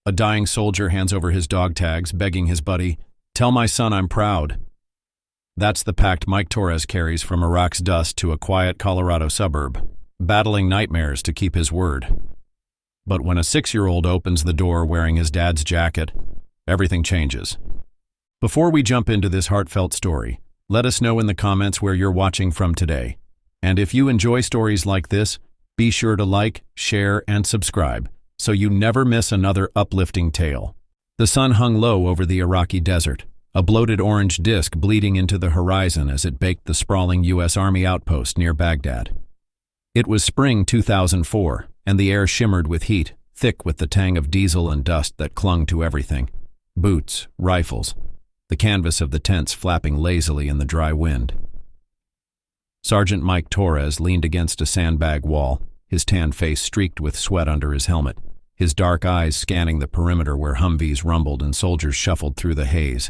A dying soldier hands over his dog tags, begging his buddy, "Tell my son I'm proud." That's the pact Mike Torres carries from Iraq's dust to a quiet Colorado suburb, battling nightmares to keep his word. But when a 6-year-old opens the door wearing his dad's jacket, everything changes. Before we jump into this heartfelt story, let us know in the comments where you're watching from today. And if you enjoy stories like this, be sure to like, share, and subscribe so you never miss another uplifting tale. The sun hung low over the Iraqi desert, a bloated orange disk bleeding into the horizon as it baked the sprawling U.S. Army outpost near Baghdad. It was spring 2004, and the air shimmered with heat, thick with the tang of diesel and dust that clung to everything. Boots, rifles, the canvas of the tents flapping lazily in the dry wind. Sergeant Mike Torres leaned against a sandbag wall, his tan face streaked with sweat under his helmet, his dark eyes scanning the perimeter where Humvees rumbled and soldiers shuffled through the haze.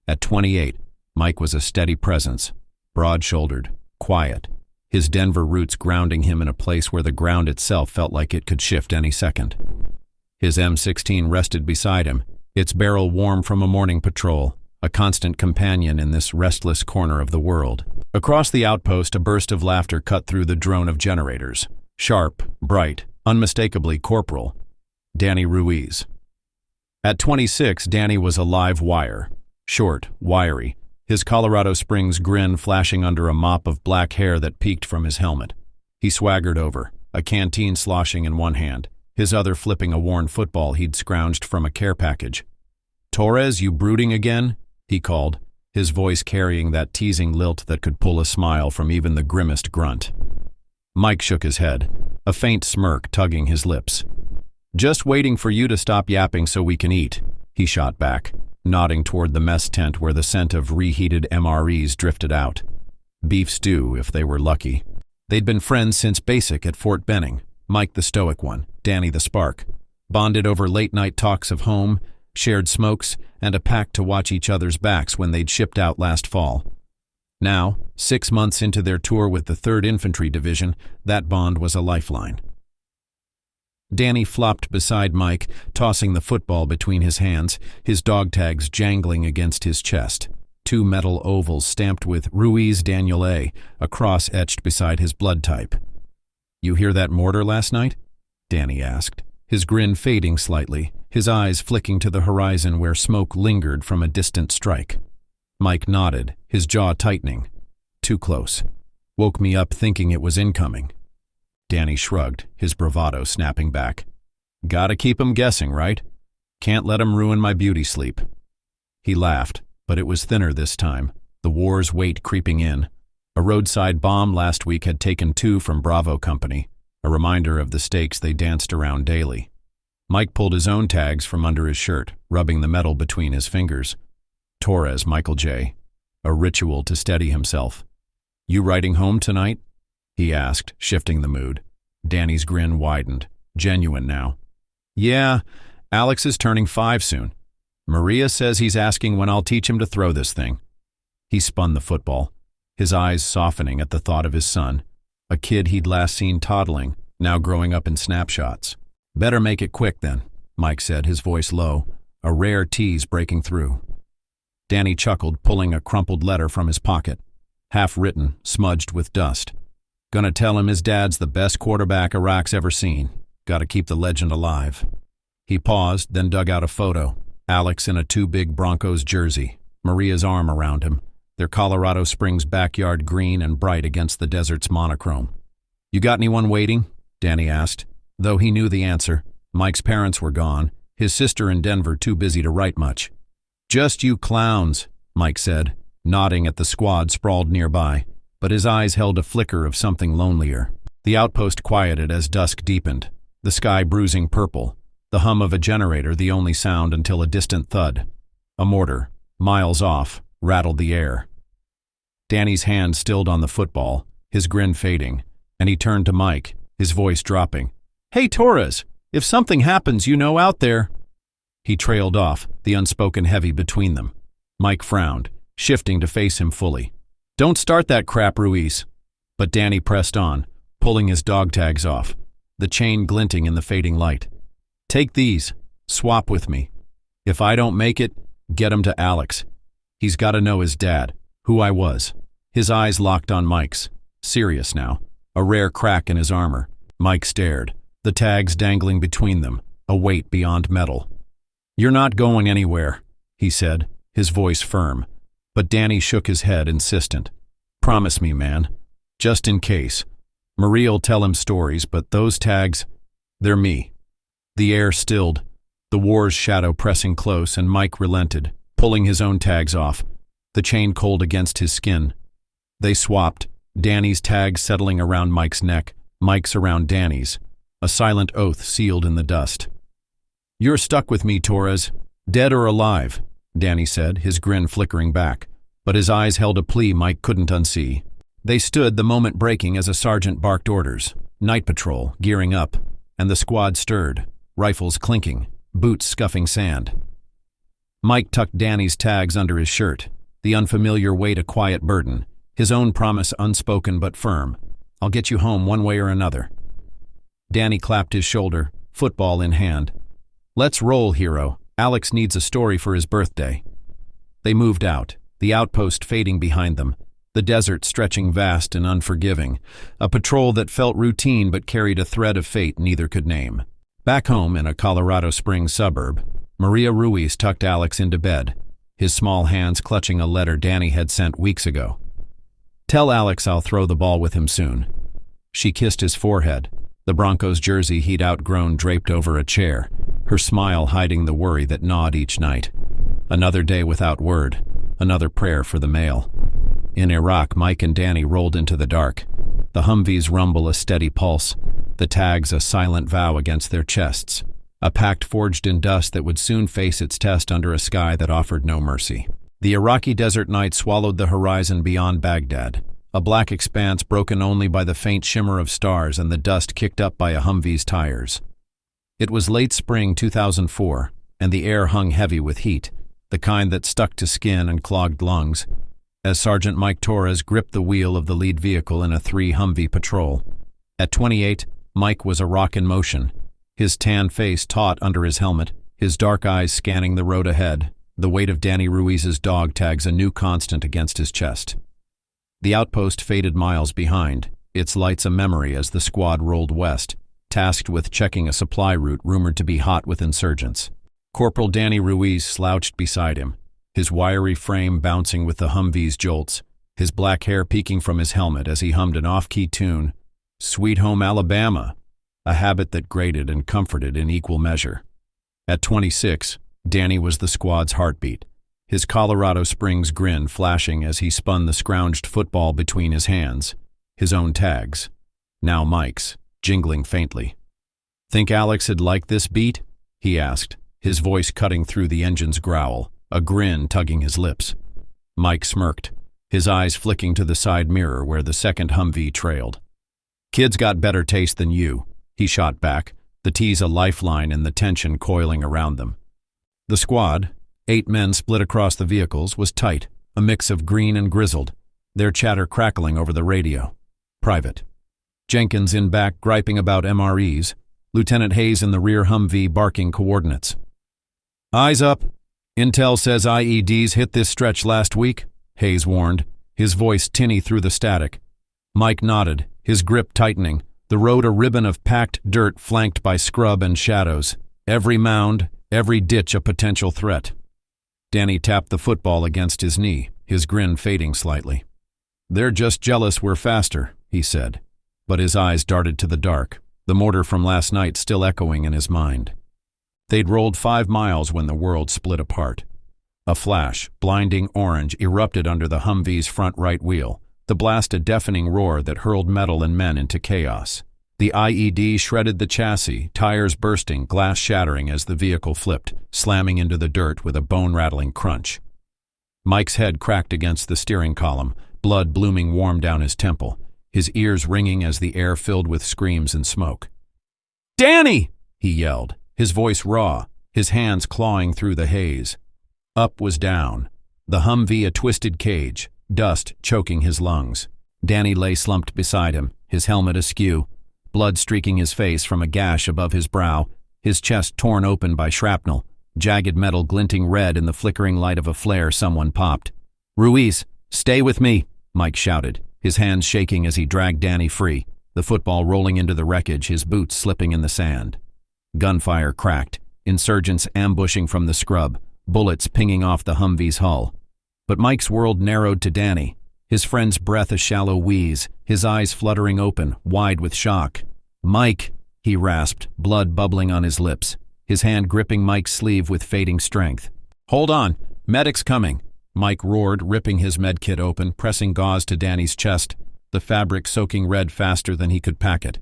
At 28, Mike was a steady presence, broad-shouldered, quiet, his Denver roots grounding him in a place where the ground itself felt like it could shift any second. His M16 rested beside him, its barrel warm from a morning patrol, a constant companion in this restless corner of the world. Across the outpost, a burst of laughter cut through the drone of generators. Sharp, bright, unmistakably corporal. Danny Ruiz. At 26, Danny was a live wire. Short, wiry, his Colorado Springs grin flashing under a mop of black hair that peeked from his helmet. He swaggered over, a canteen sloshing in one hand, his other flipping a worn football he'd scrounged from a care package. "Torres, you brooding again?" he called, his voice carrying that teasing lilt that could pull a smile from even the grimmest grunt. Mike shook his head, a faint smirk tugging his lips. "Just waiting for you to stop yapping so we can eat," he shot back, nodding toward the mess tent where the scent of reheated MREs drifted out. Beef stew, if they were lucky. They'd been friends since basic at Fort Benning, Mike the stoic one, Danny the spark, bonded over late-night talks of home, shared smokes, and a pact to watch each other's backs when they'd shipped out last fall. Now, 6 months into their tour with the 3rd Infantry Division, that bond was a lifeline. Danny flopped beside Mike, tossing the football between his hands, his dog tags jangling against his chest. 2 metal ovals stamped with Ruiz Daniel A, a cross etched beside his blood type. "You hear that mortar last night?" Danny asked, his grin fading slightly, his eyes flicking to the horizon where smoke lingered from a distant strike. Mike nodded, his jaw tightening. "Too close. Woke me up thinking it was incoming." Danny shrugged, his bravado snapping back. "Gotta keep 'em guessing, right? Can't let 'em ruin my beauty sleep." He laughed, but it was thinner this time, the war's weight creeping in. A roadside bomb last week had taken 2 from Bravo Company, a reminder of the stakes they danced around daily. Mike pulled his own tags from under his shirt, rubbing the metal between his fingers. Torres, Michael J. A ritual to steady himself. "You riding home tonight?" he asked, shifting the mood. Danny's grin widened, genuine now. "Yeah, Alex is turning 5 soon. Maria says he's asking when I'll teach him to throw this thing." He spun the football, his eyes softening at the thought of his son, a kid he'd last seen toddling, now growing up in snapshots. "Better make it quick then," Mike said, his voice low, a rare tease breaking through. Danny chuckled, pulling a crumpled letter from his pocket, half-written, smudged with dust. "Gonna tell him his dad's the best quarterback Iraq's ever seen. Gotta keep the legend alive." He paused, then dug out a photo. Alex in a 2 big Broncos jersey, Maria's arm around him, their Colorado Springs backyard green and bright against the desert's monochrome. "You got anyone waiting?" Danny asked. Though he knew the answer, Mike's parents were gone, his sister in Denver too busy to write much. "Just you clowns," Mike said, nodding at the squad sprawled nearby, but his eyes held a flicker of something lonelier. The outpost quieted as dusk deepened, the sky bruising purple, the hum of a generator the only sound until a distant thud. A mortar, miles off, rattled the air. Danny's hand stilled on the football, his grin fading, and he turned to Mike, his voice dropping. "Hey, Torres, if something happens, out there." He trailed off, the unspoken heavy between them. Mike frowned, shifting to face him fully. "Don't start that crap, Ruiz." But Danny pressed on, pulling his dog tags off, the chain glinting in the fading light. "Take these." Swap with me. If I don't make it, get him to Alex. He's got to know his dad, who I was." His eyes locked on Mike's, serious now, a rare crack in his armor. Mike stared, the tags dangling between them, a weight beyond metal. "You're not going anywhere," he said, his voice firm. But Danny shook his head, insistent. "Promise me, man. Just in case. Marie'll tell him stories, but those tags, they're me." The air stilled, the war's shadow pressing close, and Mike relented, pulling his own tags off, the chain cold against his skin. They swapped, Danny's tags settling around Mike's neck, Mike's around Danny's, a silent oath sealed in the dust. "You're stuck with me, Torres, dead or alive," Danny said, his grin flickering back, but his eyes held a plea Mike couldn't unsee. They stood, the moment breaking as a sergeant barked orders. Night patrol, gearing up, and the squad stirred, rifles clinking, boots scuffing sand. Mike tucked Danny's tags under his shirt, the unfamiliar weight a quiet burden, his own promise unspoken but firm. "I'll get you home one way or another." Danny clapped his shoulder, football in hand. "Let's roll, hero. Alex needs a story for his birthday." They moved out, the outpost fading behind them, the desert stretching vast and unforgiving, a patrol that felt routine but carried a thread of fate neither could name. Back home in a Colorado Springs suburb, Maria Ruiz tucked Alex into bed, his small hands clutching a letter Danny had sent weeks ago. "Tell Alex I'll throw the ball with him soon." She kissed his forehead, the Broncos jersey he'd outgrown draped over a chair, her smile hiding the worry that gnawed each night. Another day without word, another prayer for the mail. In Iraq, Mike and Danny rolled into the dark, the Humvees rumble a steady pulse, the tags a silent vow against their chests, a pact forged in dust that would soon face its test under a sky that offered no mercy. The Iraqi desert night swallowed the horizon beyond Baghdad, a black expanse broken only by the faint shimmer of stars and the dust kicked up by a Humvee's tires. It was late spring 2004, and the air hung heavy with heat, the kind that stuck to skin and clogged lungs, as Sergeant Mike Torres gripped the wheel of the lead vehicle in a 3 Humvee patrol. At 28, Mike was a rock in motion, his tan face taut under his helmet, his dark eyes scanning the road ahead, the weight of Danny Ruiz's dog tags a new constant against his chest. The outpost faded miles behind, its lights a memory as the squad rolled west, tasked with checking a supply route rumored to be hot with insurgents. Corporal Danny Ruiz slouched beside him, his wiry frame bouncing with the Humvee's jolts, his black hair peeking from his helmet as he hummed an off-key tune, "Sweet Home Alabama," a habit that grated and comforted in equal measure. At 26, Danny was the squad's heartbeat, his Colorado Springs grin flashing as he spun the scrounged football between his hands, his own tags, now Mike's, jingling faintly. "Think Alex had liked this beat?" he asked, his voice cutting through the engine's growl, a grin tugging his lips. Mike smirked, his eyes flicking to the side mirror where the second Humvee trailed. "Kid's got better taste than you," he shot back, the tease a lifeline in the tension coiling around them. The squad, 8 men split across the vehicles, was tight, a mix of green and grizzled, their chatter crackling over the radio. Private. Jenkins in back griping about MREs, Lieutenant Hayes in the rear Humvee barking coordinates. "Eyes up. Intel says IEDs hit this stretch last week," Hayes warned, his voice tinny through the static. Mike nodded, his grip tightening, the road a ribbon of packed dirt flanked by scrub and shadows, every mound, every ditch a potential threat. Danny tapped the football against his knee, his grin fading slightly. "They're just jealous we're faster," he said, but his eyes darted to the dark, the mortar from last night still echoing in his mind. They'd rolled 5 miles when the world split apart. A flash, blinding orange, erupted under the Humvee's front right wheel, the blast a deafening roar that hurled metal and men into chaos. The IED shredded the chassis, tires bursting, glass shattering as the vehicle flipped, slamming into the dirt with a bone-rattling crunch. Mike's head cracked against the steering column, blood blooming warm down his temple, his ears ringing as the air filled with screams and smoke. "Danny!" he yelled, his voice raw, his hands clawing through the haze. Up was down, the Humvee a twisted cage, dust choking his lungs. Danny lay slumped beside him, his helmet askew, blood streaking his face from a gash above his brow, his chest torn open by shrapnel, jagged metal glinting red in the flickering light of a flare someone popped. "Ruiz, stay with me," Mike shouted, his hands shaking as he dragged Danny free, the football rolling into the wreckage, his boots slipping in the sand. Gunfire cracked, insurgents ambushing from the scrub, bullets pinging off the Humvee's hull. But Mike's world narrowed to Danny, his friend's breath a shallow wheeze, his eyes fluttering open, wide with shock. "Mike," he rasped, blood bubbling on his lips, his hand gripping Mike's sleeve with fading strength. "Hold on, medic's coming," Mike roared, ripping his medkit open, pressing gauze to Danny's chest, the fabric soaking red faster than he could pack it.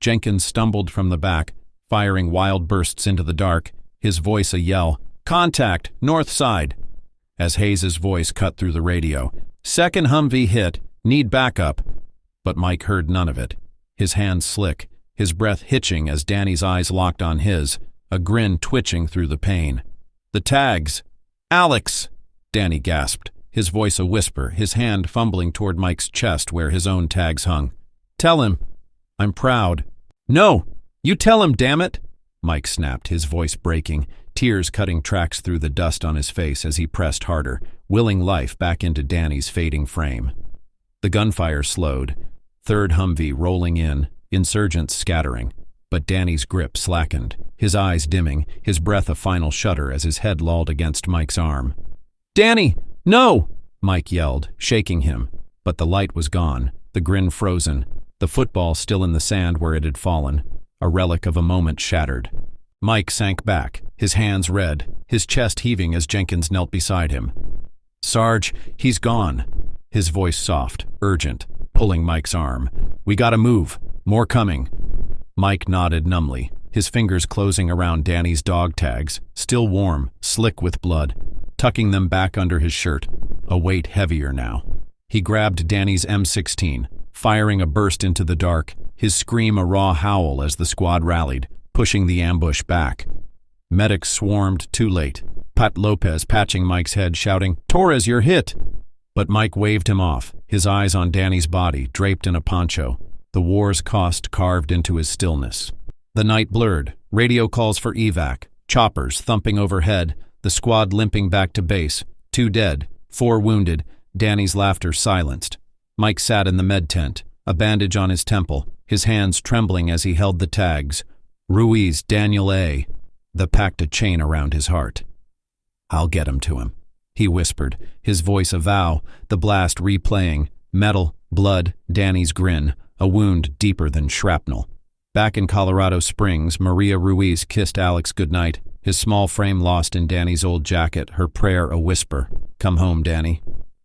Jenkins stumbled from the back, firing wild bursts into the dark, his voice a yell. "Contact, north side!" As Hayes's voice cut through the radio, "Second Humvee hit, need backup." But Mike heard none of it, his hands slick, his breath hitching as Danny's eyes locked on his, a grin twitching through the pain. "The tags! Alex!" Danny gasped, his voice a whisper, his hand fumbling toward Mike's chest where his own tags hung. "Tell him. I'm proud." "No! You tell him, damn it!" Mike snapped, his voice breaking, tears cutting tracks through the dust on his face as he pressed harder, willing life back into Danny's fading frame. The gunfire slowed, third Humvee rolling in, insurgents scattering, but Danny's grip slackened, his eyes dimming, his breath a final shudder as his head lolled against Mike's arm. "Danny, no!" Mike yelled, shaking him, but the light was gone, the grin frozen, the football still in the sand where it had fallen, a relic of a moment shattered. Mike sank back, his hands red, his chest heaving as Jenkins knelt beside him. "Sarge, he's gone." His voice soft, urgent, pulling Mike's arm. "We gotta move. More coming." Mike nodded numbly, his fingers closing around Danny's dog tags, still warm, slick with blood, tucking them back under his shirt, a weight heavier now. He grabbed Danny's M16, firing a burst into the dark, his scream a raw howl as the squad rallied, pushing the ambush back. Medics swarmed too late, Pat Lopez patching Mike's head, shouting, "Torres, you're hit!" But Mike waved him off, his eyes on Danny's body, draped in a poncho, the war's cost carved into his stillness. The night blurred, radio calls for evac, choppers thumping overhead, the squad limping back to base, 2 dead, 4 wounded, Danny's laughter silenced. Mike sat in the med tent, a bandage on his temple, his hands trembling as he held the tags. Ruiz, Daniel A. The packed a chain around his heart. "I'll get him to him," he whispered, his voice a vow, the blast replaying, metal, blood, Danny's grin, a wound deeper than shrapnel. Back in Colorado Springs, Maria Ruiz kissed Alex goodnight, his small frame lost in Danny's old jacket, her prayer a whisper. "Come home, Danny."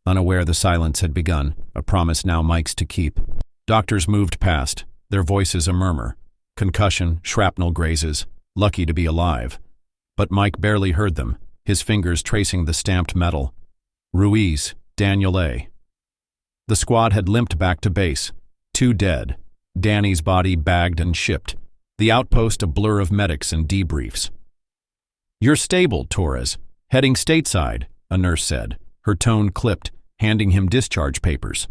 Unaware the silence had begun, a promise now Mike's to keep. Doctors moved past, their voices a murmur. Concussion, shrapnel grazes, lucky to be alive. But Mike barely heard them, his fingers tracing the stamped metal. Ruiz, Daniel A. The squad had limped back to base, 2 dead, Danny's body bagged and shipped, the outpost a blur of medics and debriefs. "You're stable, Torres. Heading stateside," a nurse said, her tone clipped, handing him discharge papers.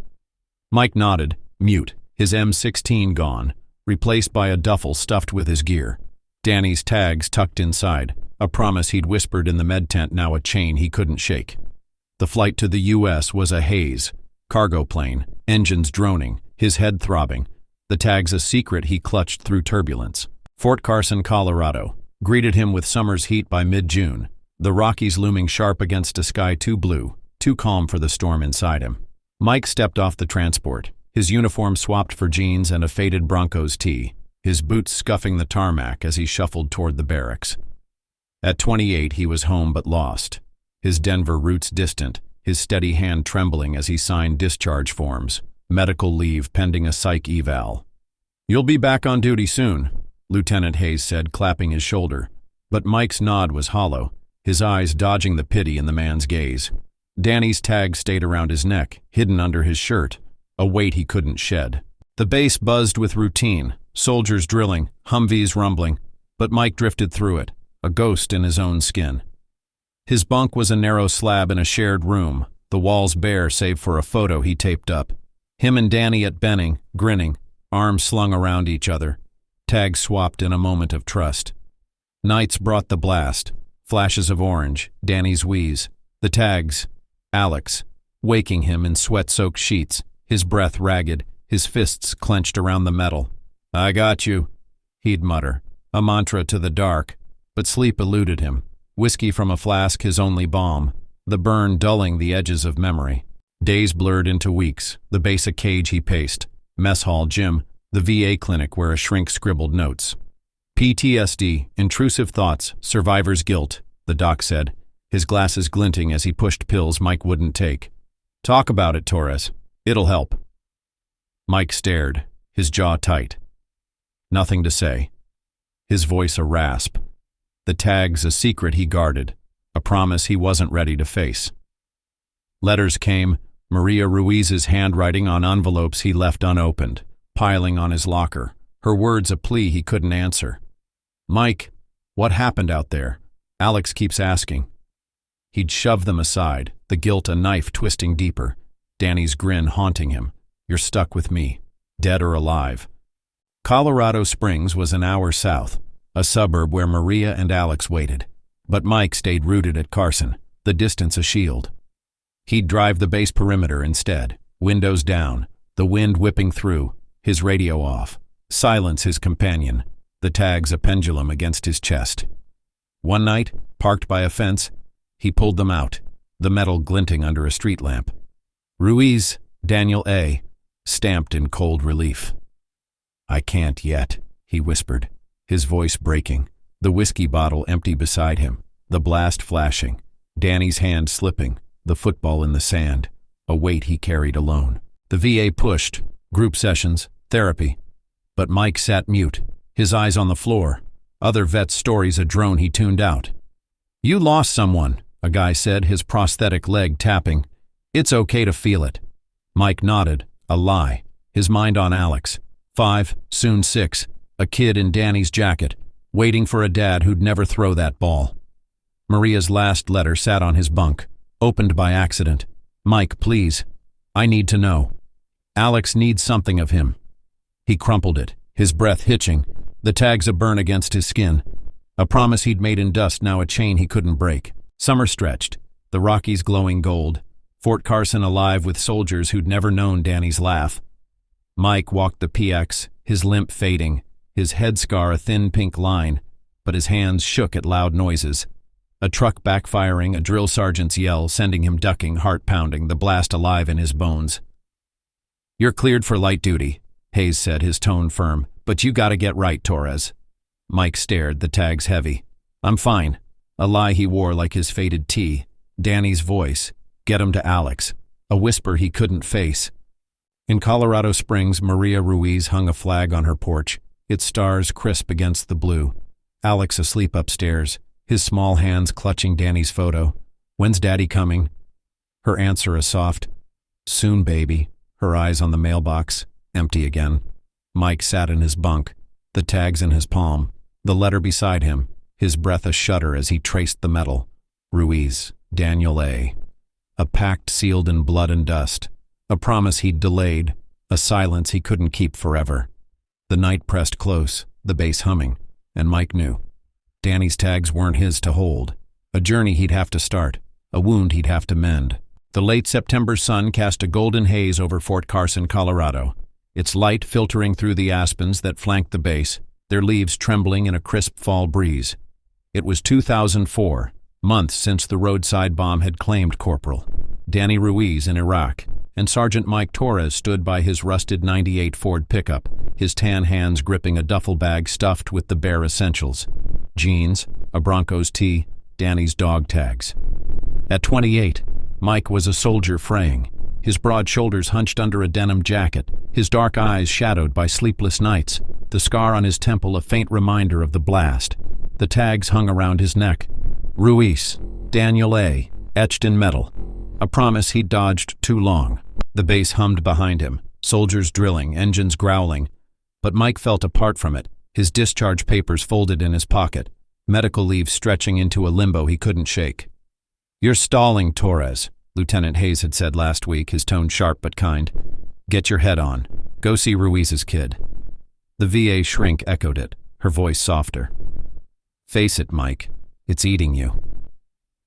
Mike nodded, mute, his M16 gone, replaced by a duffel stuffed with his gear. Danny's tags tucked inside, a promise he'd whispered in the med tent, now a chain he couldn't shake. The flight to the U.S. was a haze, cargo plane, engines droning, his head throbbing, the tags a secret he clutched through turbulence. Fort Carson, Colorado, greeted him with summer's heat by mid-June, the Rockies looming sharp against a sky too blue, too calm for the storm inside him. Mike stepped off the transport, his uniform swapped for jeans and a faded Broncos tee, his boots scuffing the tarmac as he shuffled toward the barracks. At 28, he was home but lost, his Denver roots distant, his steady hand trembling as he signed discharge forms, medical leave pending a psych eval. "You'll be back on duty soon," Lieutenant Hayes said, clapping his shoulder. But Mike's nod was hollow, his eyes dodging the pity in the man's gaze. Danny's tag stayed around his neck, hidden under his shirt, a weight he couldn't shed. The base buzzed with routine, soldiers drilling, Humvees rumbling, but Mike drifted through it, a ghost in his own skin. His bunk was a narrow slab in a shared room, the walls bare save for a photo he taped up. Him and Danny at Benning, grinning, arms slung around each other, tags swapped in a moment of trust. Nights brought the blast, flashes of orange, Danny's wheeze, the tags, Alex, waking him in sweat-soaked sheets, his breath ragged, his fists clenched around the metal. "I got you," he'd mutter, a mantra to the dark, but sleep eluded him. Whiskey from a flask his only balm, the burn dulling the edges of memory. Days blurred into weeks, the base a cage he paced, mess hall gym, the VA clinic where a shrink scribbled notes. PTSD, intrusive thoughts, survivor's guilt, the doc said, his glasses glinting as he pushed pills Mike wouldn't take. "Talk about it, Torres. It'll help." Mike stared, his jaw tight. Nothing to say. His voice a rasp. The tags a secret he guarded, a promise he wasn't ready to face. Letters came, Maria Ruiz's handwriting on envelopes he left unopened, piling on his locker, her words a plea he couldn't answer. "Mike, what happened out there?" Alex keeps asking. He'd shove them aside, the guilt a knife twisting deeper, Danny's grin haunting him. "You're stuck with me, dead or alive." Colorado Springs was an hour south, a suburb where Maria and Alex waited. But Mike stayed rooted at Carson, the distance a shield. He'd drive the base perimeter instead, windows down, the wind whipping through, his radio off, silence his companion, the tags a pendulum against his chest. One night, parked by a fence, he pulled them out, the metal glinting under a street lamp. "Ruiz, Daniel A.," stamped in cold relief. "I can't yet," he whispered, his voice breaking, the whiskey bottle empty beside him, the blast flashing, Danny's hand slipping, the football in the sand, a weight he carried alone. The VA pushed, group sessions, therapy. But Mike sat mute, his eyes on the floor, other vets' stories a drone he tuned out. "You lost someone," a guy said, his prosthetic leg tapping. "It's okay to feel it." Mike nodded, a lie, his mind on Alex. 5, soon 6, a kid in Danny's jacket, waiting for a dad who'd never throw that ball. Maria's last letter sat on his bunk, opened by accident. "Mike, please. I need to know. Alex needs something of him." He crumpled it, his breath hitching, the tags a burn against his skin. A promise he'd made in dust, now a chain he couldn't break. Summer stretched, the Rockies glowing gold, Fort Carson alive with soldiers who'd never known Danny's laugh. Mike walked the PX, his limp fading, his headscar a thin pink line, but his hands shook at loud noises. A truck backfiring, a drill sergeant's yell sending him ducking, heart pounding, the blast alive in his bones. "You're cleared for light duty," Hayes said, his tone firm, "but you gotta get right, Torres." Mike stared, the tags heavy. "I'm fine." A lie he wore like his faded tee. Danny's voice. "Get him to Alex." A whisper he couldn't face. In Colorado Springs, Maria Ruiz hung a flag on her porch, its stars crisp against the blue. Alex asleep upstairs, his small hands clutching Danny's photo. "When's Daddy coming?" Her answer a soft, "Soon, baby." Her eyes on the mailbox, empty again. Mike sat in his bunk, the tags in his palm, the letter beside him, his breath a shudder as he traced the metal. Ruiz, Daniel A. A pact sealed in blood and dust. A promise he'd delayed, a silence he couldn't keep forever. The night pressed close, the bass humming, and Mike knew. Danny's tags weren't his to hold. A journey he'd have to start, a wound he'd have to mend. The late September sun cast a golden haze over Fort Carson, Colorado, its light filtering through the aspens that flanked the base, their leaves trembling in a crisp fall breeze. It was 2004, months since the roadside bomb had claimed Corporal Danny Ruiz in Iraq, and Sergeant Mike Torres stood by his rusted '98 Ford pickup, his tan hands gripping a duffel bag stuffed with the bare essentials. Jeans, a Broncos tee, Danny's dog tags. At 28, Mike was a soldier fraying, his broad shoulders hunched under a denim jacket, his dark eyes shadowed by sleepless nights, the scar on his temple a faint reminder of the blast. The tags hung around his neck. Ruiz, Daniel A., etched in metal. A promise he'd dodged too long. The bass hummed behind him, soldiers drilling, engines growling. But Mike felt apart from it, his discharge papers folded in his pocket, medical leave stretching into a limbo he couldn't shake. "You're stalling, Torres," Lieutenant Hayes had said last week, his tone sharp but kind. "Get your head on. Go see Ruiz's kid." The VA shrink echoed it, her voice softer. Face it, Mike. It's eating you.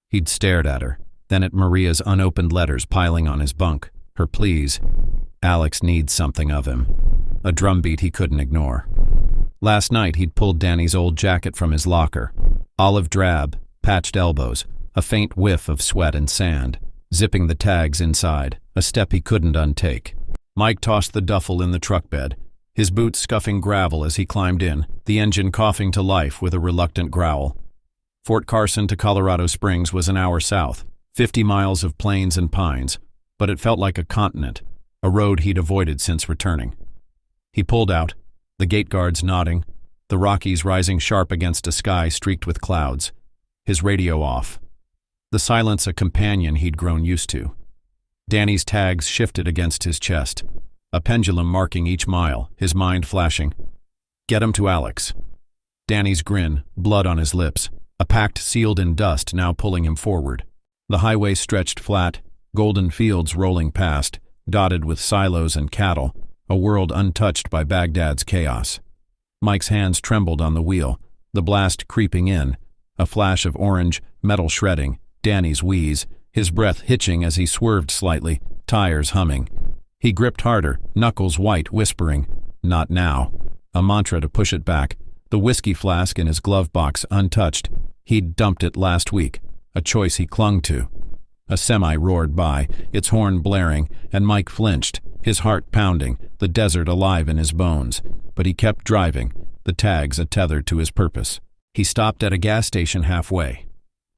He'd stared at her, then at Maria's unopened letters piling on his bunk, her pleas. Alex needs something of him. A drumbeat he couldn't ignore. Last night he'd pulled Danny's old jacket from his locker. Olive drab, patched elbows, a faint whiff of sweat and sand, zipping the tags inside, a step he couldn't untake. Mike tossed the duffel in the truck bed, his boots scuffing gravel as he climbed in, the engine coughing to life with a reluctant growl. Fort Carson to Colorado Springs was an hour south, 50 miles of plains and pines, but it felt like a continent, a road he'd avoided since returning. He pulled out, the gate guards nodding, the Rockies rising sharp against a sky streaked with clouds, his radio off. The silence a companion he'd grown used to. Danny's tags shifted against his chest, a pendulum marking each mile, his mind flashing. Get him to Alex. Danny's grin, blood on his lips, a pact sealed in dust now pulling him forward. The highway stretched flat, golden fields rolling past, dotted with silos and cattle, a world untouched by Baghdad's chaos. Mike's hands trembled on the wheel, the blast creeping in, a flash of orange, metal shredding, Danny's wheeze, his breath hitching as he swerved slightly, tires humming. He gripped harder, knuckles white, whispering, "Not now." A mantra to push it back, the whiskey flask in his glove box untouched. He'd dumped it last week, a choice he clung to. A semi roared by, its horn blaring, and Mike flinched, his heart pounding, the desert alive in his bones. But he kept driving, the tags tethered to his purpose. He stopped at a gas station halfway.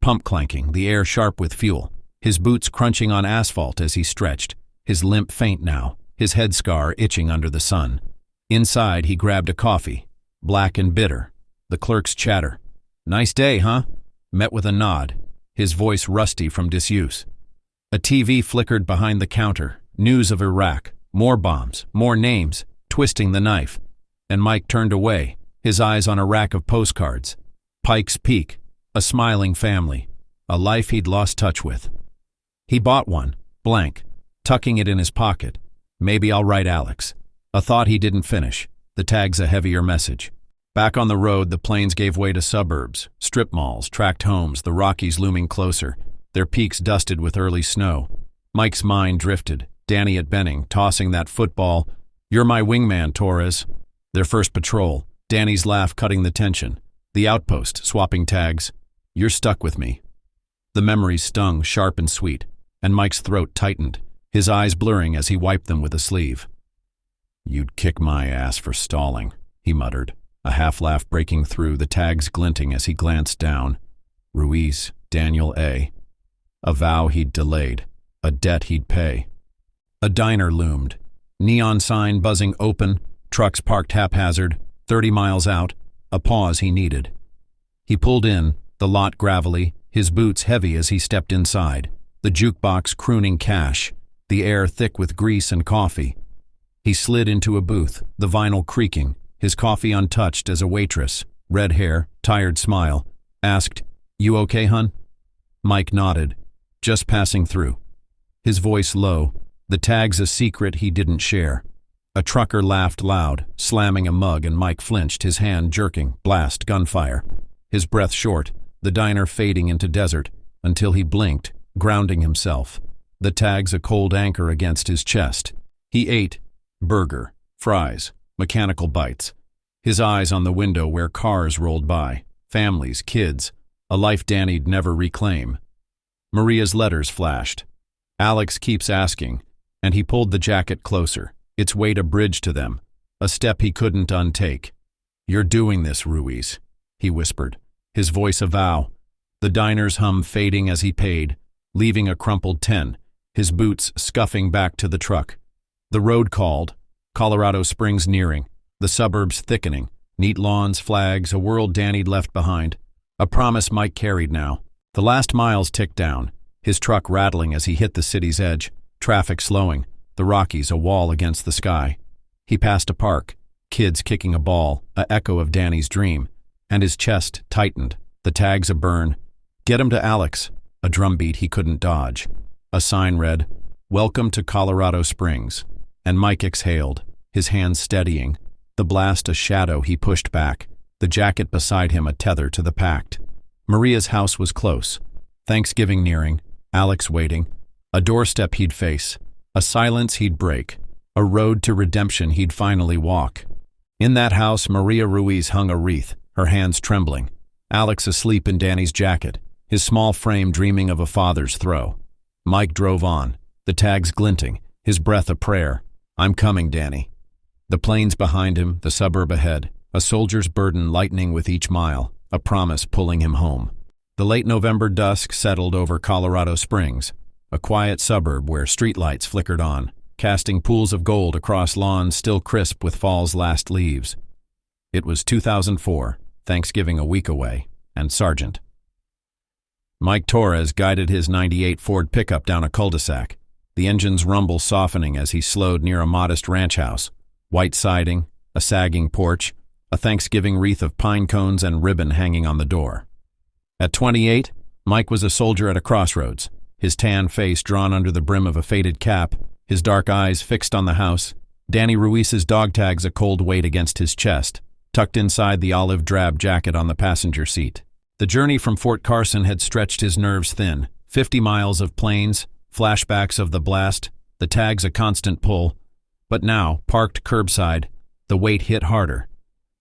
Pump clanking, the air sharp with fuel, his boots crunching on asphalt as he stretched, his limp faint now, his head scar itching under the sun. Inside, he grabbed a coffee, black and bitter. The clerk's chatter. "Nice day, huh?" Met with a nod, his voice rusty from disuse. A TV flickered behind the counter, news of Iraq, more bombs, more names, twisting the knife. And Mike turned away, his eyes on a rack of postcards. Pike's Peak, a smiling family, a life he'd lost touch with. He bought one, blank, tucking it in his pocket. Maybe I'll write Alex. A thought he didn't finish, the tags a heavier message. Back on the road, the plains gave way to suburbs, strip malls, tract homes, the Rockies looming closer, their peaks dusted with early snow. Mike's mind drifted, Danny at Benning, tossing that football. "You're my wingman, Torres." Their first patrol, Danny's laugh cutting the tension. The outpost, swapping tags. "You're stuck with me." The memories stung, sharp and sweet, and Mike's throat tightened, his eyes blurring as he wiped them with a sleeve. "You'd kick my ass for stalling," he muttered, a half-laugh breaking through, the tags glinting as he glanced down. Ruiz, Daniel A. A vow he'd delayed, a debt he'd pay. A diner loomed, neon sign buzzing open, trucks parked haphazard, 30 miles out, a pause he needed. He pulled in, the lot gravelly, his boots heavy as he stepped inside, the jukebox crooning cash, the air thick with grease and coffee. He slid into a booth, the vinyl creaking, his coffee untouched as a waitress, red hair, tired smile, asked, "You okay, hun?" Mike nodded, "Just passing through." His voice low, the tags a secret he didn't share. A trucker laughed loud, slamming a mug, and Mike flinched, his hand jerking, blast, gunfire. His breath short, the diner fading into desert, until he blinked, grounding himself. The tags a cold anchor against his chest. He ate, burger, fries, mechanical bites. His eyes on the window where cars rolled by, families, kids, a life Danny'd never reclaim. Maria's letters flashed. Alex keeps asking, and he pulled the jacket closer, its weight a bridge to them, a step he couldn't untake. "You're doing this, Ruiz," he whispered, his voice a vow. The diner's hum fading as he paid, leaving a crumpled 10, his boots scuffing back to the truck. The road called, Colorado Springs nearing, the suburbs thickening, neat lawns, flags, a world Danny'd left behind. A promise Mike carried now. The last miles ticked down, his truck rattling as he hit the city's edge, traffic slowing, the Rockies a wall against the sky. He passed a park, kids kicking a ball, a echo of Danny's dream, and his chest tightened, the tags a burn. "Get him to Alex," a drumbeat he couldn't dodge. A sign read, "Welcome to Colorado Springs," and Mike exhaled, his hands steadying, the blast a shadow he pushed back, the jacket beside him a tether to the pact. Maria's house was close. Thanksgiving nearing, Alex waiting, a doorstep he'd face, a silence he'd break, a road to redemption he'd finally walk. In that house, Maria Ruiz hung a wreath, her hands trembling. Alex asleep in Danny's jacket, his small frame dreaming of a father's throw. Mike drove on, the tags glinting, his breath a prayer. I'm coming, Danny. The plains behind him, the suburb ahead, a soldier's burden lightening with each mile, a promise pulling him home. The late November dusk settled over Colorado Springs, a quiet suburb where streetlights flickered on, casting pools of gold across lawns still crisp with fall's last leaves. It was 2004, Thanksgiving a week away, and Sergeant Mike Torres guided his '98 Ford pickup down a cul-de-sac, the engine's rumble softening as he slowed near a modest ranch house, white siding, a sagging porch, a Thanksgiving wreath of pine cones and ribbon hanging on the door. At 28, Mike was a soldier at a crossroads, his tan face drawn under the brim of a faded cap, his dark eyes fixed on the house, Danny Ruiz's dog tags a cold weight against his chest, tucked inside the olive drab jacket on the passenger seat. The journey from Fort Carson had stretched his nerves thin, 50 miles of plains, flashbacks of the blast, the tags a constant pull. But now, parked curbside, the weight hit harder.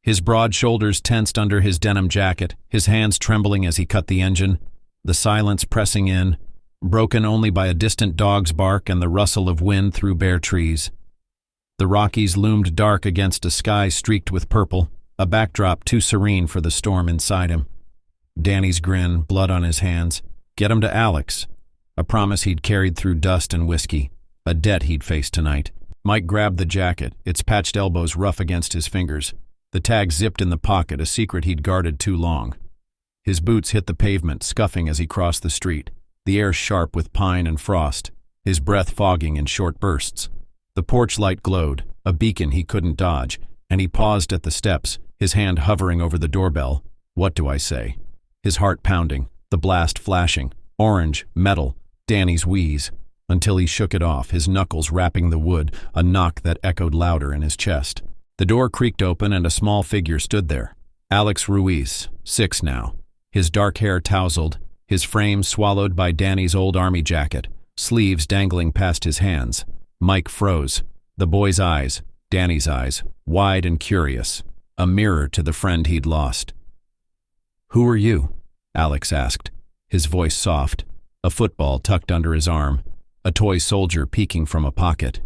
His broad shoulders tensed under his denim jacket, his hands trembling as he cut the engine, the silence pressing in, broken only by a distant dog's bark and the rustle of wind through bare trees. The Rockies loomed dark against a sky streaked with purple, a backdrop too serene for the storm inside him. Danny's grin, blood on his hands. Get him to Alex. A promise he'd carried through dust and whiskey, a debt he'd face tonight. Mike grabbed the jacket, its patched elbows rough against his fingers. The tag zipped in the pocket, a secret he'd guarded too long. His boots hit the pavement, scuffing as he crossed the street, the air sharp with pine and frost, his breath fogging in short bursts. The porch light glowed, a beacon he couldn't dodge, and he paused at the steps, his hand hovering over the doorbell. What do I say? His heart pounding, the blast flashing, orange, metal, Danny's wheeze, until he shook it off, his knuckles rapping the wood, a knock that echoed louder in his chest. The door creaked open and a small figure stood there. Alex Ruiz, 6 now, his dark hair tousled, his frame swallowed by Danny's old army jacket, sleeves dangling past his hands. Mike froze, the boy's eyes, Danny's eyes, wide and curious, a mirror to the friend he'd lost. Who are you? Alex asked, his voice soft, a football tucked under his arm, a toy soldier peeking from a pocket.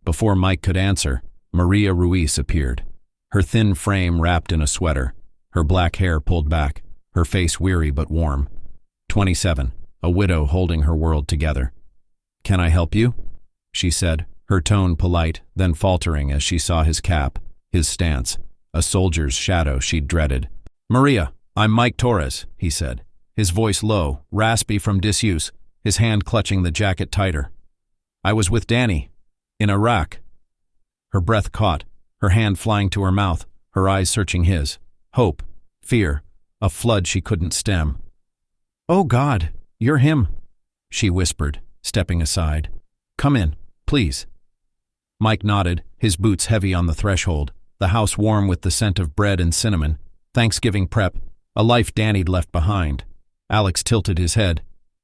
Before Mike could answer, Maria Ruiz appeared, her thin frame wrapped in a sweater, her black hair pulled back, her face weary but warm. 27, a widow holding her world together. Can I help you? She said, her tone polite, then faltering as she saw his cap, his stance, a soldier's shadow she'd dreaded. Maria, I'm Mike Torres, he said, his voice low, raspy from disuse, his hand clutching the jacket tighter. I was with Danny, in Iraq. Her breath caught, her hand flying to her mouth, her eyes searching his. Hope, fear, a flood she couldn't stem. Oh God, you're him, she whispered, stepping aside. Come in, please. Mike nodded, his boots heavy on the threshold, the house warm with the scent of bread and cinnamon, Thanksgiving prep, a life Danny'd left behind. Alex tilted his head.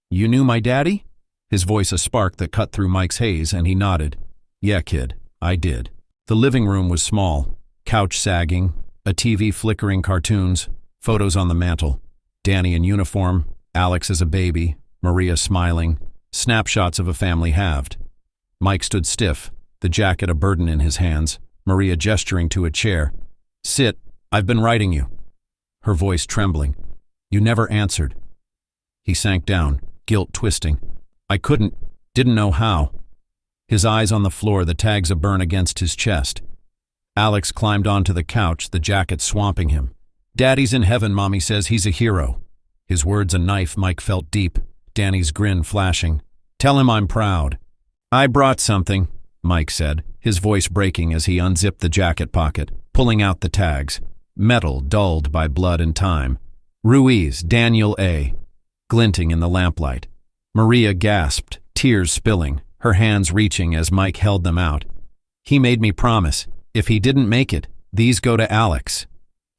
You knew my daddy? His voice a spark that cut through Mike's haze, and he nodded. Yeah, kid, I did. The living room was small, couch sagging, a TV flickering cartoons, photos on the mantel. Danny in uniform, Alex as a baby, Maria smiling, snapshots of a family halved. Mike stood stiff, the jacket a burden in his hands, Maria gesturing to a chair. Sit, I've been writing you. Her voice trembling. You never answered. He sank down, guilt twisting. I didn't know how. His eyes on the floor, the tags a burn against his chest. Alex climbed onto the couch, the jacket swamping him. Daddy's in heaven, Mommy says he's a hero. His words a knife Mike felt deep, Danny's grin flashing. Tell him I'm proud. I brought something, Mike said, his voice breaking as he unzipped the jacket pocket, pulling out the tags. Metal dulled by blood and time. Ruiz, Daniel A. Glinting in the lamplight. Maria gasped, tears spilling, her hands reaching as Mike held them out. He made me promise, if he didn't make it, these go to Alex.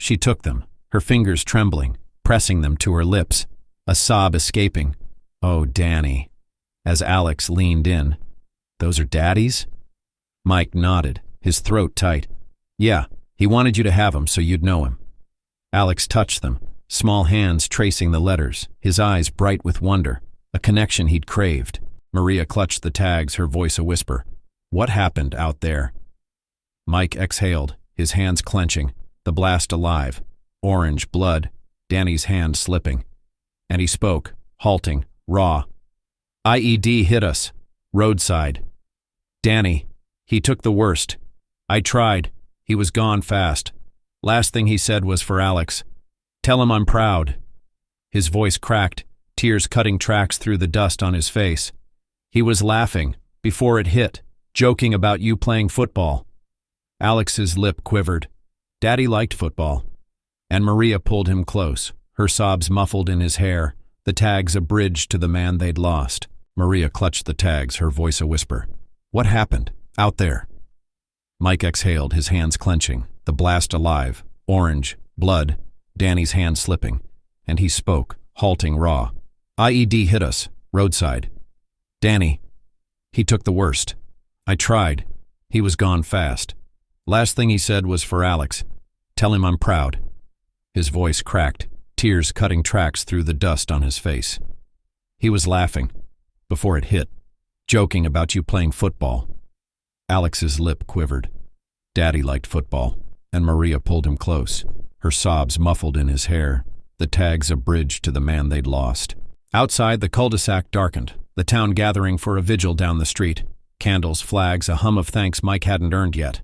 She took them, her fingers trembling, pressing them to her lips, a sob escaping. "Oh, Danny." As Alex leaned in. "Those are Daddy's?" Mike nodded, his throat tight. "Yeah, he wanted you to have them so you'd know him." Alex touched them, small hands tracing the letters, his eyes bright with wonder, a connection he'd craved. Maria clutched the tags, her voice a whisper. "What happened out there?" Mike exhaled, his hands clenching, the blast alive, orange, blood, Danny's hand slipping. And he spoke, halting, raw. "IED hit us. Roadside. Danny, he took the worst. I tried. He was gone fast. Last thing he said was for Alex. Tell him I'm proud." His voice cracked, tears cutting tracks through the dust on his face. "He was laughing, before it hit, joking about you playing football." Alex's lip quivered. Daddy liked football. And Maria pulled him close, her sobs muffled in his hair, the tags a bridge to the man they'd lost. Maria clutched the tags, her voice a whisper. "What happened? Out there?" Mike exhaled, his hands clenching, the blast alive, orange, blood, Danny's hand slipping, and he spoke, halting, raw. "IED hit us. Roadside. Danny, he took the worst. I tried. He was gone fast. Last thing he said was for Alex. Tell him I'm proud." His voice cracked, tears cutting tracks through the dust on his face. "He was laughing, before it hit, joking about you playing football." Alex's lip quivered. Daddy liked football, and Maria pulled him close, her sobs muffled in his hair, the tags a bridge to the man they'd lost. Outside, the cul-de-sac darkened, the town gathering for a vigil down the street. Candles, flags, a hum of thanks Mike hadn't earned yet.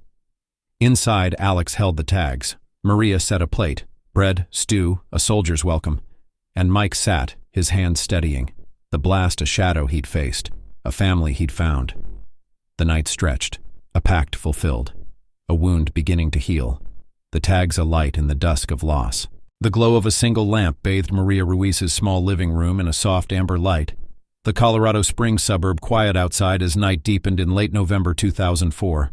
Inside, Alex held the tags. Maria set a plate, bread, stew, a soldier's welcome. And Mike sat, his hands steadying. The blast a shadow he'd faced, a family he'd found. The night stretched, a pact fulfilled, a wound beginning to heal, the tags alight in the dusk of loss. The glow of a single lamp bathed Maria Ruiz's small living room in a soft amber light. The Colorado Springs suburb quiet outside as night deepened in late November 2004.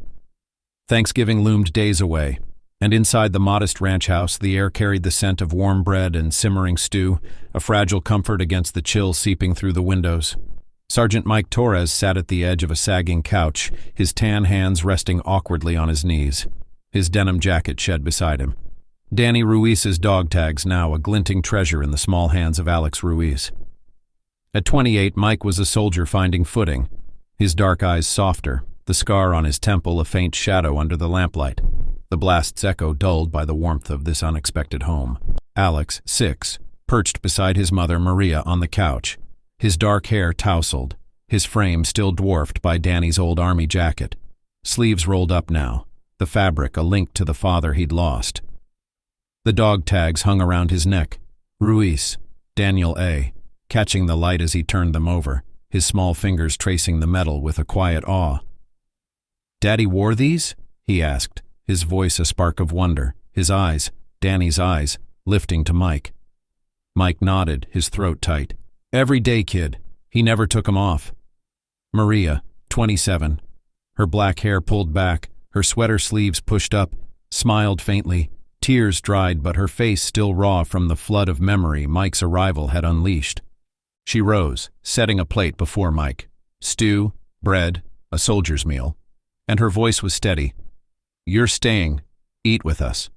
Thanksgiving loomed days away, and inside the modest ranch house the air carried the scent of warm bread and simmering stew, a fragile comfort against the chill seeping through the windows. Sergeant Mike Torres sat at the edge of a sagging couch, his tan hands resting awkwardly on his knees, his denim jacket shed beside him. Danny Ruiz's dog tags now a glinting treasure in the small hands of Alex Ruiz. At 28, Mike was a soldier finding footing, his dark eyes softer, the scar on his temple a faint shadow under the lamplight, the blast's echo dulled by the warmth of this unexpected home. Alex, 6, perched beside his mother Maria on the couch, his dark hair tousled, his frame still dwarfed by Danny's old army jacket, sleeves rolled up now, the fabric a link to the father he'd lost. The dog tags hung around his neck. Ruiz, Daniel A., catching the light as he turned them over, his small fingers tracing the metal with a quiet awe. "Daddy wore these?" he asked, his voice a spark of wonder, his eyes, Danny's eyes, lifting to Mike. Mike nodded, his throat tight. "Every day, kid. He never took 'em off." Maria, 27, her black hair pulled back, her sweater sleeves pushed up, smiled faintly, tears dried but her face still raw from the flood of memory Mike's arrival had unleashed. She rose, setting a plate before Mike. Stew, bread, a soldier's meal. And her voice was steady. "You're staying. Eat with us."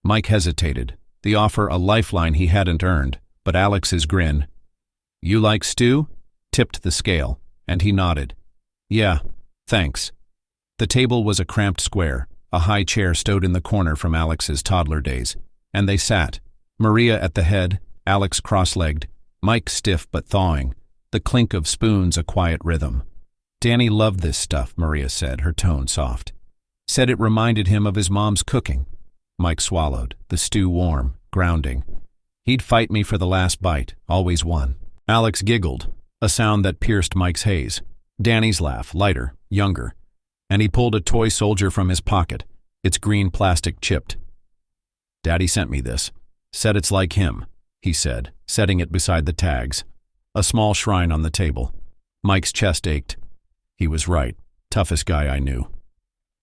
Mike hesitated, the offer a lifeline he hadn't earned, but Alex's grin, "You like stew?" tipped the scale, and he nodded. "Yeah, thanks." The table was a cramped square, a high chair stowed in the corner from Alex's toddler days, and they sat, Maria at the head, Alex cross-legged, Mike stiff but thawing, the clink of spoons a quiet rhythm. "Danny loved this stuff," Maria said, her tone soft. "Said it reminded him of his mom's cooking." Mike swallowed, the stew warm, grounding. "He'd fight me for the last bite, always won." Alex giggled, a sound that pierced Mike's haze. Danny's laugh, lighter, younger, and he pulled a toy soldier from his pocket, its green plastic chipped. "Daddy sent me this. Said it's like him," he said, setting it beside the tags, a small shrine on the table. Mike's chest ached. He was right, toughest guy I knew.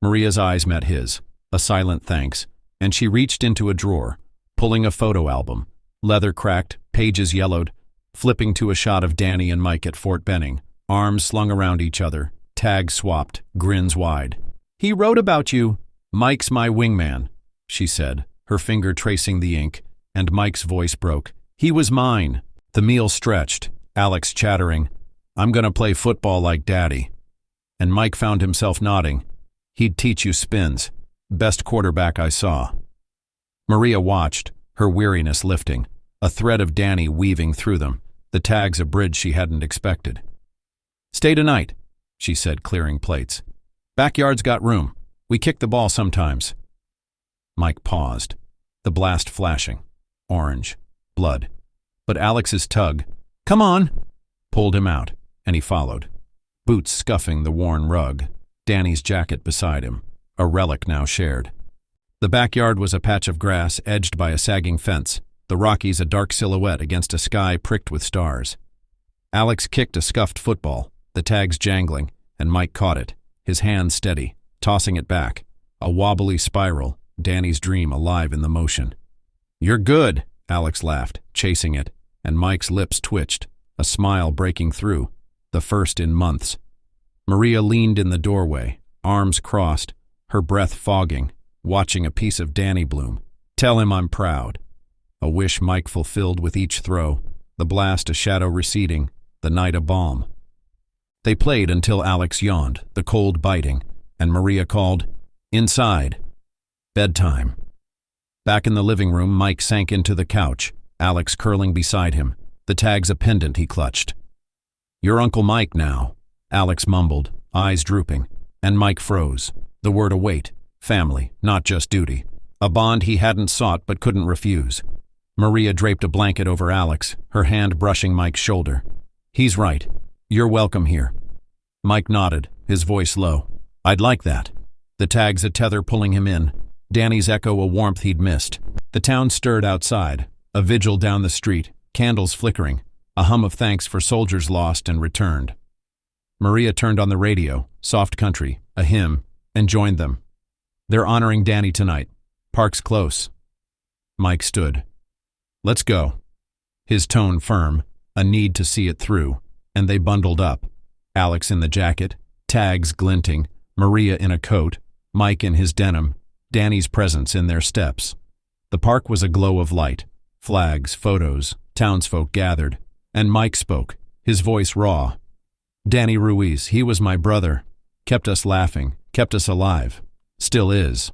Maria's eyes met his, a silent thanks, and she reached into a drawer, pulling a photo album, leather cracked, pages yellowed, flipping to a shot of Danny and Mike at Fort Benning, arms slung around each other, tags swapped, grins wide. "He wrote about you. Mike's my wingman," she said, her finger tracing the ink, and Mike's voice broke. "He was mine." The meal stretched, Alex chattering, "I'm gonna play football like Daddy." And Mike found himself nodding. "He'd teach you spins. Best quarterback I saw." Maria watched, her weariness lifting, a thread of Danny weaving through them, the tags a bridge she hadn't expected. "Stay tonight," she said, clearing plates. "Backyard's got room. We kick the ball sometimes." Mike paused, the blast flashing, orange, blood. But Alex's tug, "Come on," pulled him out, and he followed. Boots scuffing the worn rug, Danny's jacket beside him, a relic now shared. The backyard was a patch of grass edged by a sagging fence, the Rockies a dark silhouette against a sky pricked with stars. Alex kicked a scuffed football, the tags jangling, and Mike caught it, his hand steady, tossing it back, a wobbly spiral, Danny's dream alive in the motion. "You're good," Alex laughed, chasing it, and Mike's lips twitched, a smile breaking through, the first in months. Maria leaned in the doorway, arms crossed, her breath fogging, watching a piece of Danny bloom. "Tell him I'm proud." A wish Mike fulfilled with each throw, the blast a shadow receding, the night a balm. They played until Alex yawned, the cold biting, and Maria called, "Inside." Bedtime. Back in the living room, Mike sank into the couch, Alex curling beside him, the tags a pendant he clutched. "You're Uncle Mike now," Alex mumbled, eyes drooping, and Mike froze, the word await, family, not just duty, a bond he hadn't sought but couldn't refuse. Maria draped a blanket over Alex, her hand brushing Mike's shoulder. "He's right. You're welcome here." Mike nodded, his voice low. "I'd like that." The tags a tether pulling him in, Danny's echo a warmth he'd missed. The town stirred outside, a vigil down the street, candles flickering, a hum of thanks for soldiers lost and returned. Maria turned on the radio, soft country, a hymn, and joined them. "They're honoring Danny tonight. Park's close." Mike stood. "Let's go." His tone firm, a need to see it through, and they bundled up. Alex in the jacket, tags glinting, Maria in a coat, Mike in his denim, Danny's presence in their steps. The park was a glow of light, flags, photos, townsfolk gathered, and Mike spoke, his voice raw. "Danny Ruiz, he was my brother, kept us laughing, kept us alive, still is."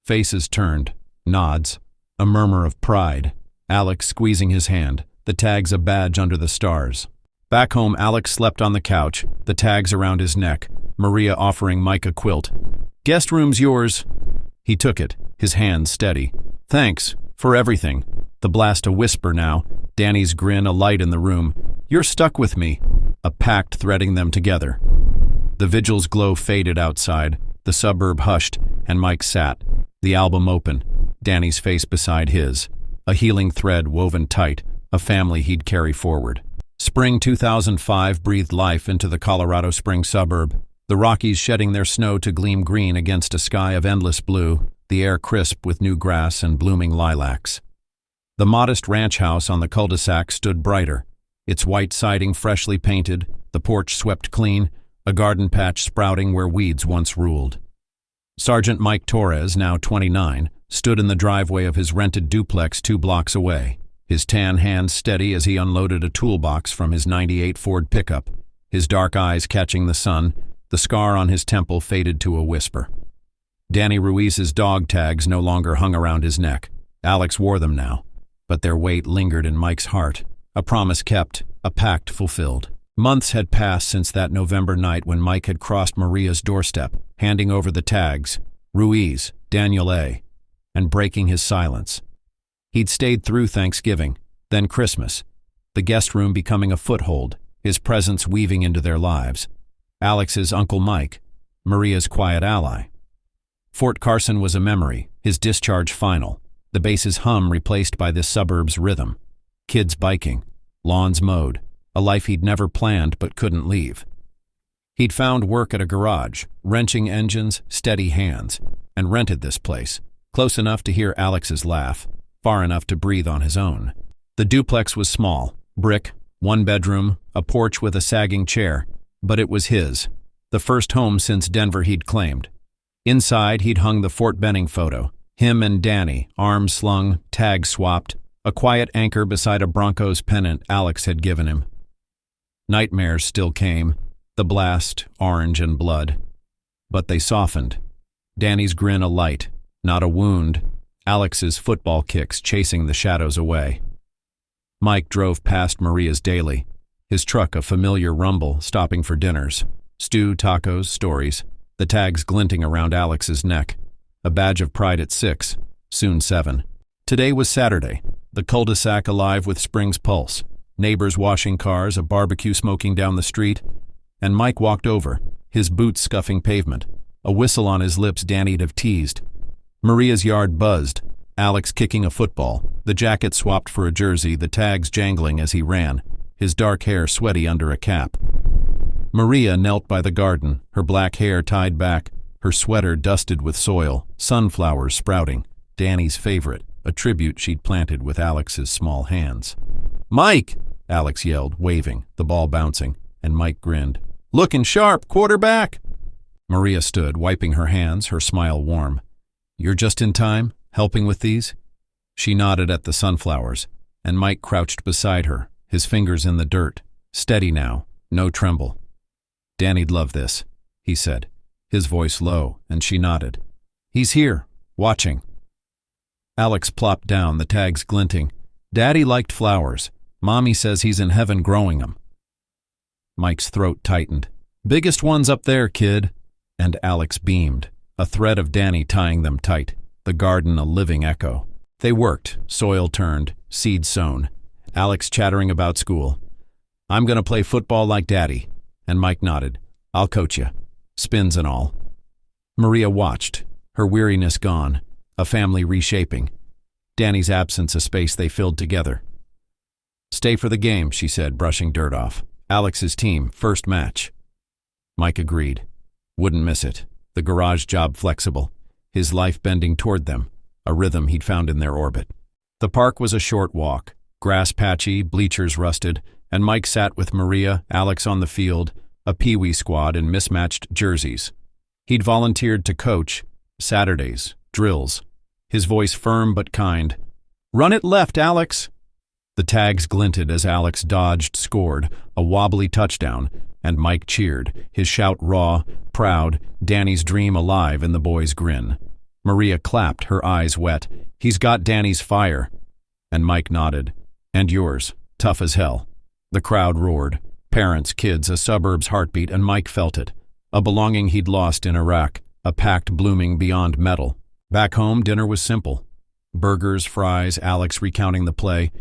Faces turned, nods, a murmur of pride, Alex squeezing his hand, the tags a badge under the stars. Back home, Alex slept on the couch, the tags around his neck, Maria offering Mike a quilt. "Guest room's yours." He took it, his hand steady. "Thanks, for everything." The blast a whisper now, Danny's grin a light in the room. "You're stuck with me," a pact threading them together. The vigil's glow faded outside, the suburb hushed, and Mike sat, the album open, Danny's face beside his, a healing thread woven tight, a family he'd carry forward. Spring 2005 breathed life into the Colorado Springs suburb, the Rockies shedding their snow to gleam green against a sky of endless blue, the air crisp with new grass and blooming lilacs. The modest ranch house on the cul-de-sac stood brighter, its white siding freshly painted, the porch swept clean, a garden patch sprouting where weeds once ruled. Sergeant Mike Torres, now 29, stood in the driveway of his rented duplex 2 blocks away, his tan hands steady as he unloaded a toolbox from his '98 Ford pickup, his dark eyes catching the sun, the scar on his temple faded to a whisper. Danny Ruiz's dog tags no longer hung around his neck. Alex wore them now, but their weight lingered in Mike's heart, a promise kept, a pact fulfilled. Months had passed since that November night when Mike had crossed Maria's doorstep, handing over the tags, Ruiz, Daniel A., and breaking his silence. He'd stayed through Thanksgiving, then Christmas, the guest room becoming a foothold, his presence weaving into their lives. Alex's Uncle Mike, Maria's quiet ally. Fort Carson was a memory, his discharge final, the base's hum replaced by this suburb's rhythm. Kids biking, lawns mowed, a life he'd never planned but couldn't leave. He'd found work at a garage, wrenching engines, steady hands, and rented this place, close enough to hear Alex's laugh, far enough to breathe on his own. The duplex was small, brick, one bedroom, a porch with a sagging chair, but it was his, the first home since Denver he'd claimed. Inside, he'd hung the Fort Benning photo, him and Danny, arms slung, tags swapped, a quiet anchor beside a Broncos pennant Alex had given him. Nightmares still came, the blast, orange and blood. But they softened. Danny's grin a light, not a wound, Alex's football kicks chasing the shadows away. Mike drove past Maria's daily, his truck a familiar rumble, stopping for dinners. Stew, tacos, stories, the tags glinting around Alex's neck. A badge of pride at 6, soon 7. Today was Saturday, the cul-de-sac alive with spring's pulse, neighbors washing cars, a barbecue smoking down the street, and Mike walked over, his boots scuffing pavement, a whistle on his lips Danny'd have teased. Maria's yard buzzed, Alex kicking a football, the jacket swapped for a jersey, the tags jangling as he ran, his dark hair sweaty under a cap. Maria knelt by the garden, her black hair tied back, her sweater dusted with soil, sunflowers sprouting, Danny's favorite, a tribute she'd planted with Alex's small hands. "Mike!" Alex yelled, waving, the ball bouncing, and Mike grinned. "Looking sharp, quarterback!" Maria stood, wiping her hands, her smile warm. "You're just in time, helping with these?" She nodded at the sunflowers, and Mike crouched beside her, his fingers in the dirt, steady now, no tremble. "Danny'd love this," he said, his voice low, and she nodded. "He's here, watching." Alex plopped down, the tags glinting. "Daddy liked flowers. Mommy says he's in heaven growing 'em." Mike's throat tightened. "Biggest one's up there, kid." And Alex beamed, a thread of Danny tying them tight, the garden a living echo. They worked, soil turned, seed sown. Alex chattering about school. "I'm gonna play football like Daddy." And Mike nodded. "I'll coach you. Spins and all." Maria watched, her weariness gone, a family reshaping. Danny's absence a space they filled together. "Stay for the game," she said, brushing dirt off. "Alex's team, first match." Mike agreed. Wouldn't miss it. The garage job flexible, his life bending toward them, a rhythm he'd found in their orbit. The park was a short walk, grass patchy, bleachers rusted, and Mike sat with Maria, Alex on the field, a peewee squad in mismatched jerseys. He'd volunteered to coach, Saturdays, drills, his voice firm but kind. "Run it left, Alex!" The tags glinted as Alex dodged, scored, a wobbly touchdown, and Mike cheered, his shout raw, proud, Danny's dream alive in the boy's grin. Maria clapped, her eyes wet. "He's got Danny's fire." And Mike nodded. "And yours, tough as hell." The crowd roared. Parents, kids, a suburb's heartbeat, and Mike felt it. A belonging he'd lost in Iraq, a pact blooming beyond metal. Back home, dinner was simple. Burgers, fries, Alex recounting the play.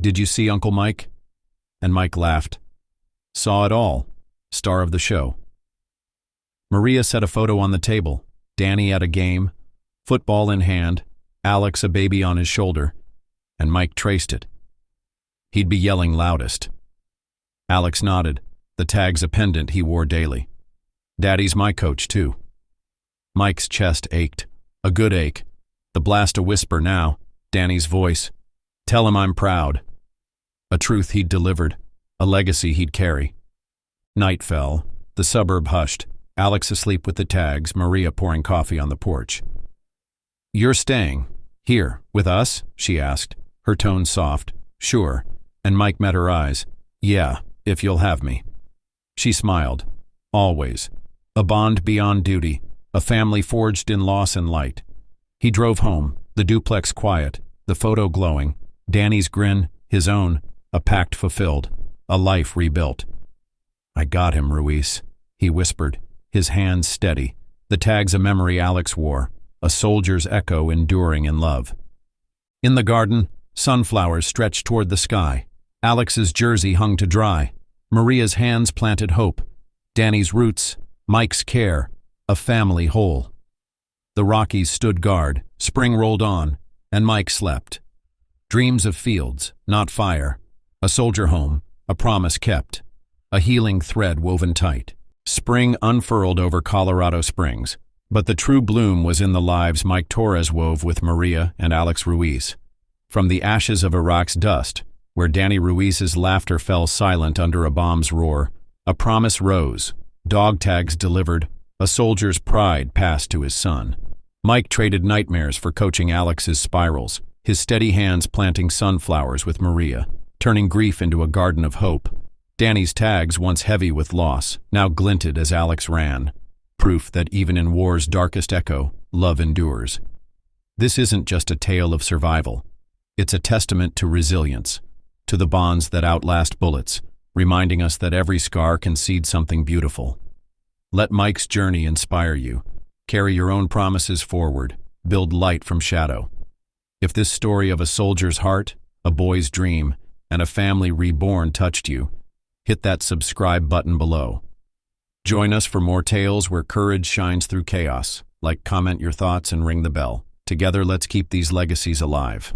"Did you see Uncle Mike?" And Mike laughed. "Saw it all. Star of the show." Maria set a photo on the table. Danny at a game, football in hand, Alex a baby on his shoulder, and Mike traced it. He'd be yelling loudest. Alex nodded, the tags a pendant he wore daily. "Daddy's my coach, too." Mike's chest ached, a good ache. The blast a whisper now, Danny's voice. "Tell him I'm proud." A truth he'd delivered, a legacy he'd carry. Night fell, the suburb hushed, Alex asleep with the tags, Maria pouring coffee on the porch. "You're staying here with us?" she asked, her tone soft. "Sure." And Mike met her eyes. "Yeah, if you'll have me." She smiled. Always. A bond beyond duty, a family forged in loss and light. He drove home, the duplex quiet, the photo glowing, Danny's grin, his own, a pact fulfilled, a life rebuilt. "I got him, Ruiz," he whispered, his hands steady, the tags a memory Alex wore, a soldier's echo enduring in love. In the garden, sunflowers stretched toward the sky. Alex's jersey hung to dry. Maria's hands planted hope. Danny's roots, Mike's care, a family whole. The Rockies stood guard, spring rolled on, and Mike slept. Dreams of fields, not fire. A soldier home, a promise kept. A healing thread woven tight. Spring unfurled over Colorado Springs. But the true bloom was in the lives Mike Torres wove with Maria and Alex Ruiz. From the ashes of Iraq's dust, where Danny Ruiz's laughter fell silent under a bomb's roar, a promise rose, dog tags delivered, a soldier's pride passed to his son. Mike traded nightmares for coaching Alex's spirals, his steady hands planting sunflowers with Maria, turning grief into a garden of hope. Danny's tags, once heavy with loss, now glinted as Alex ran. Proof that even in war's darkest echo, love endures. This isn't just a tale of survival. It's a testament to resilience, to the bonds that outlast bullets, reminding us that every scar can seed something beautiful. Let Mike's journey inspire you. Carry your own promises forward. Build light from shadow. If this story of a soldier's heart, a boy's dream, and a family reborn touched you, hit that subscribe button below. Join us for more tales where courage shines through chaos. Like, comment your thoughts, and ring the bell. Together, let's keep these legacies alive.